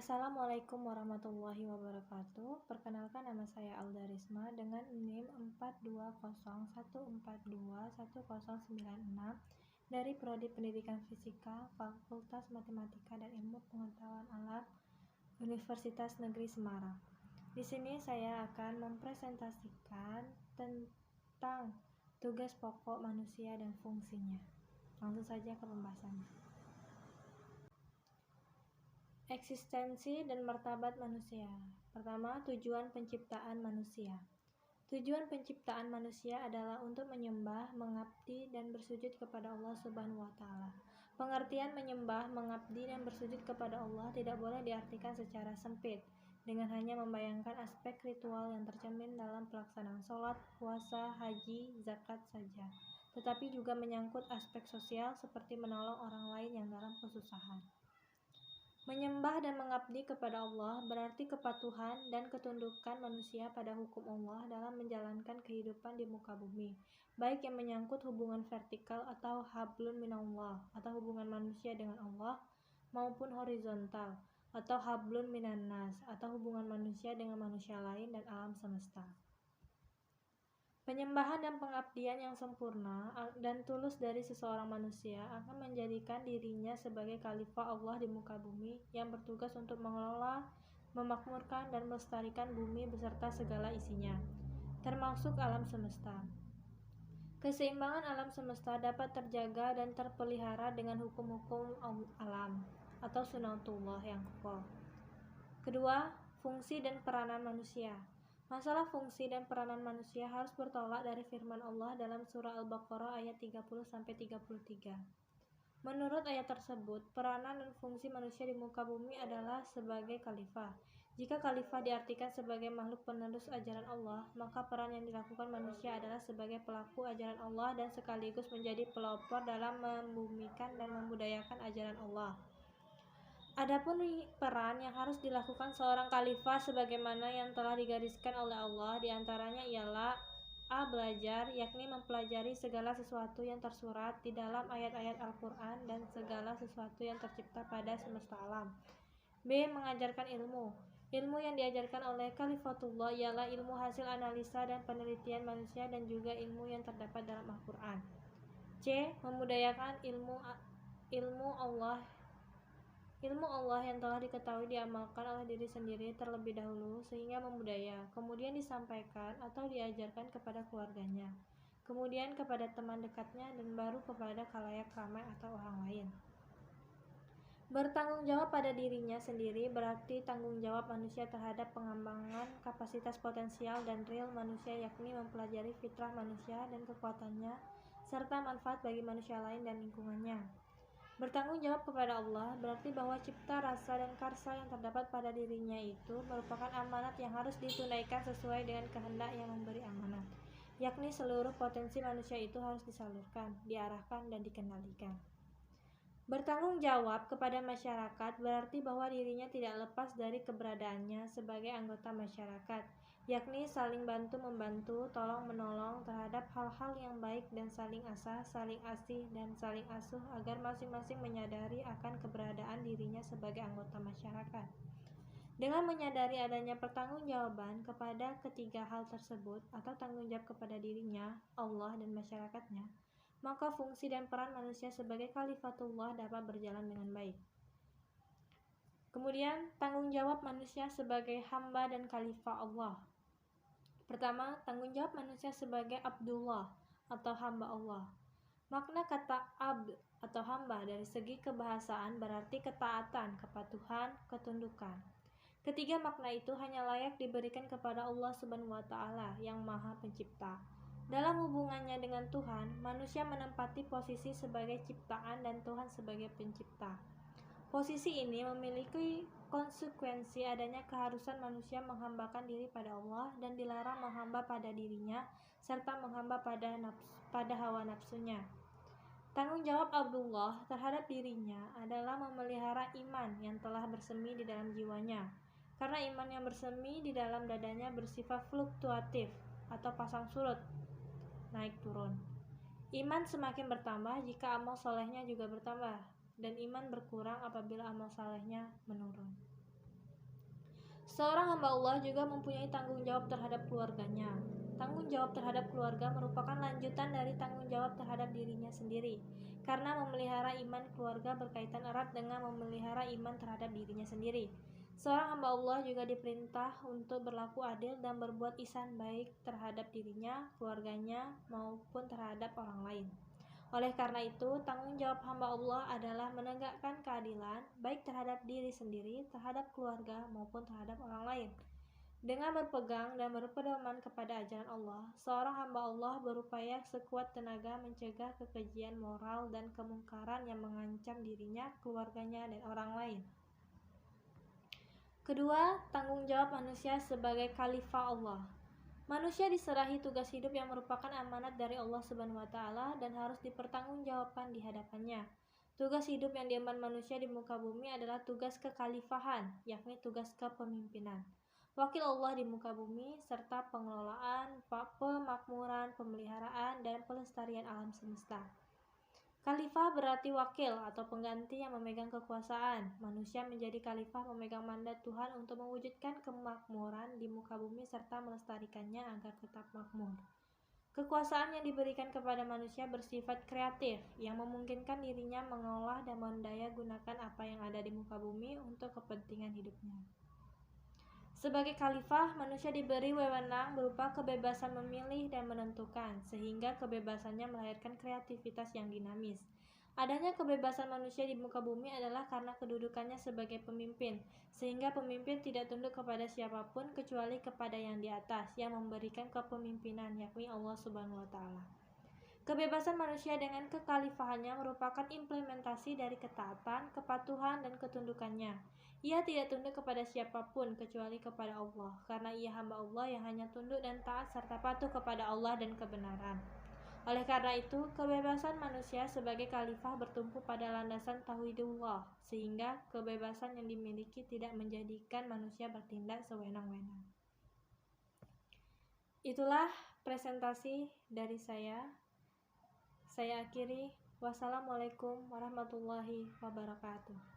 Assalamualaikum warahmatullahi wabarakatuh. Perkenalkan, nama saya Alda Risma dengan NIM 42014210906 dari Prodi Pendidikan Fisika, Fakultas Matematika dan Ilmu Pengetahuan Alam, Universitas Negeri Semarang. Di sini saya akan mempresentasikan tentang tugas pokok manusia dan fungsinya. Langsung saja ke pembahasannya. Eksistensi dan martabat manusia. Pertama, tujuan penciptaan manusia. Tujuan penciptaan manusia adalah untuk menyembah, mengabdi, dan bersujud kepada Allah Subhanahu wa Ta'ala. Pengertian menyembah, mengabdi, dan bersujud kepada Allah tidak boleh diartikan secara sempit, dengan hanya membayangkan aspek ritual yang tercermin dalam pelaksanaan sholat, puasa, haji, zakat saja, tetapi juga menyangkut aspek sosial seperti menolong orang lain yang dalam kesusahan. Menyembah dan mengabdi kepada Allah berarti kepatuhan dan ketundukan manusia pada hukum Allah dalam menjalankan kehidupan di muka bumi, baik yang menyangkut hubungan vertikal atau hablum minallah atau hubungan manusia dengan Allah, maupun horizontal atau hablum minannas atau hubungan manusia dengan manusia lain dan alam semesta. Penyembahan dan pengabdian yang sempurna dan tulus dari seseorang manusia akan menjadikan dirinya sebagai khalifah Allah di muka bumi yang bertugas untuk mengelola, memakmurkan, dan melestarikan bumi beserta segala isinya, termasuk alam semesta. Keseimbangan alam semesta dapat terjaga dan terpelihara dengan hukum-hukum alam atau sunatullah yang kokoh. Kedua, fungsi dan peranan manusia. Masalah fungsi dan peranan manusia harus bertolak dari firman Allah dalam surah Al-Baqarah ayat 30-33. Menurut ayat tersebut, peranan dan fungsi manusia di muka bumi adalah sebagai khalifah. Jika khalifah diartikan sebagai makhluk penerus ajaran Allah, maka peran yang dilakukan manusia adalah sebagai pelaku ajaran Allah dan sekaligus menjadi pelopor dalam membumikan dan membudayakan ajaran Allah. Adapun peran yang harus dilakukan seorang khalifah sebagaimana yang telah digariskan oleh Allah diantaranya ialah A. Belajar, yakni mempelajari segala sesuatu yang tersurat di dalam ayat-ayat Al-Quran dan segala sesuatu yang tercipta pada semesta alam. B. Mengajarkan ilmu. Ilmu yang diajarkan oleh Khalifatullah ialah ilmu hasil analisa dan penelitian manusia dan juga ilmu yang terdapat dalam Al-Quran. C. Memudayakan ilmu Allah yang telah diketahui diamalkan oleh diri sendiri terlebih dahulu sehingga memudaya, kemudian disampaikan atau diajarkan kepada keluarganya, kemudian kepada teman dekatnya, dan baru kepada khalayak ramai atau orang lain. Bertanggung jawab pada dirinya sendiri berarti tanggung jawab manusia terhadap pengembangan kapasitas potensial dan real manusia, yakni mempelajari fitrah manusia dan kekuatannya serta manfaat bagi manusia lain dan lingkungannya. Bertanggung jawab kepada Allah berarti bahwa cipta, rasa, dan karsa yang terdapat pada dirinya itu merupakan amanat yang harus ditunaikan sesuai dengan kehendak yang memberi amanat, yakni seluruh potensi manusia itu harus disalurkan, diarahkan, dan dikendalikan. Bertanggung jawab kepada masyarakat berarti bahwa dirinya tidak lepas dari keberadaannya sebagai anggota masyarakat, yakni saling bantu-membantu, tolong-menolong terhadap hal-hal yang baik dan saling asah, saling asih, dan saling asuh agar masing-masing menyadari akan keberadaan dirinya sebagai anggota masyarakat. Dengan menyadari adanya pertanggungjawaban kepada ketiga hal tersebut atau tanggung jawab kepada dirinya, Allah, dan masyarakatnya, maka fungsi dan peran manusia sebagai khalifatullah dapat berjalan dengan baik. Kemudian, tanggung jawab manusia sebagai hamba dan khalifah Allah. Pertama, tanggung jawab manusia sebagai Abdullah atau hamba Allah. Makna kata abd atau hamba dari segi kebahasaan berarti ketaatan, kepatuhan, ketundukan. Ketiga makna itu hanya layak diberikan kepada Allah Subhanahu wa Ta'ala yang Maha Pencipta. Dalam hubungannya dengan Tuhan, manusia menempati posisi sebagai ciptaan dan Tuhan sebagai pencipta. Posisi ini memiliki konsekuensi adanya keharusan manusia menghambakan diri pada Allah dan dilarang menghamba pada dirinya serta menghamba pada hawa nafsunya. Tanggung jawab Abdullah terhadap dirinya adalah memelihara iman yang telah bersemi di dalam jiwanya, karena iman yang bersemi di dalam dadanya bersifat fluktuatif atau pasang surut, naik turun. Iman semakin bertambah jika amal solehnya juga bertambah, dan iman berkurang apabila amal salehnya menurun. Seorang hamba Allah juga mempunyai tanggung jawab terhadap keluarganya. Tanggung jawab terhadap keluarga merupakan lanjutan dari tanggung jawab terhadap dirinya sendiri, karena memelihara iman keluarga berkaitan erat dengan memelihara iman terhadap dirinya sendiri. Seorang hamba Allah juga diperintah untuk berlaku adil dan berbuat ihsan baik terhadap dirinya, keluarganya, maupun terhadap orang lain. Oleh karena itu, tanggung jawab hamba Allah adalah menegakkan keadilan baik terhadap diri sendiri, terhadap keluarga, maupun terhadap orang lain. Dengan berpegang dan berpedoman kepada ajaran Allah, seorang hamba Allah berupaya sekuat tenaga mencegah kekejian moral dan kemungkaran yang mengancam dirinya, keluarganya, dan orang lain. Kedua, tanggung jawab manusia sebagai khalifah Allah. Manusia diserahi tugas hidup yang merupakan amanat dari Allah Subhanahu wa taala dan harus dipertanggungjawabkan di hadapannya. Tugas hidup yang diemban manusia di muka bumi adalah tugas kekhalifahan, yakni tugas kepemimpinan. Wakil Allah di muka bumi serta pengelolaan, pemakmuran, pemeliharaan, dan pelestarian alam semesta. Khalifah berarti wakil atau pengganti yang memegang kekuasaan. Manusia menjadi khalifah memegang mandat Tuhan untuk mewujudkan kemakmuran di muka bumi serta melestarikannya agar tetap makmur. Kekuasaan yang diberikan kepada manusia bersifat kreatif, yang memungkinkan dirinya mengolah dan mendaya gunakan apa yang ada di muka bumi untuk kepentingan hidupnya. Sebagai khalifah, manusia diberi wewenang berupa kebebasan memilih dan menentukan, sehingga kebebasannya melahirkan kreativitas yang dinamis. Adanya kebebasan manusia di muka bumi adalah karena kedudukannya sebagai pemimpin, sehingga pemimpin tidak tunduk kepada siapapun kecuali kepada yang di atas, yang memberikan kepemimpinan, yakni Allah Subhanahu wa taala. Kebebasan manusia dengan kekhalifahannya merupakan implementasi dari ketaatan, kepatuhan, dan ketundukannya. Ia tidak tunduk kepada siapapun kecuali kepada Allah, karena ia hamba Allah yang hanya tunduk dan taat serta patuh kepada Allah dan kebenaran. Oleh karena itu, kebebasan manusia sebagai khalifah bertumpu pada landasan tauhidullah, sehingga kebebasan yang dimiliki tidak menjadikan manusia bertindak sewenang-wenang. Itulah presentasi dari saya. Saya akhiri. Wassalamualaikum warahmatullahi wabarakatuh.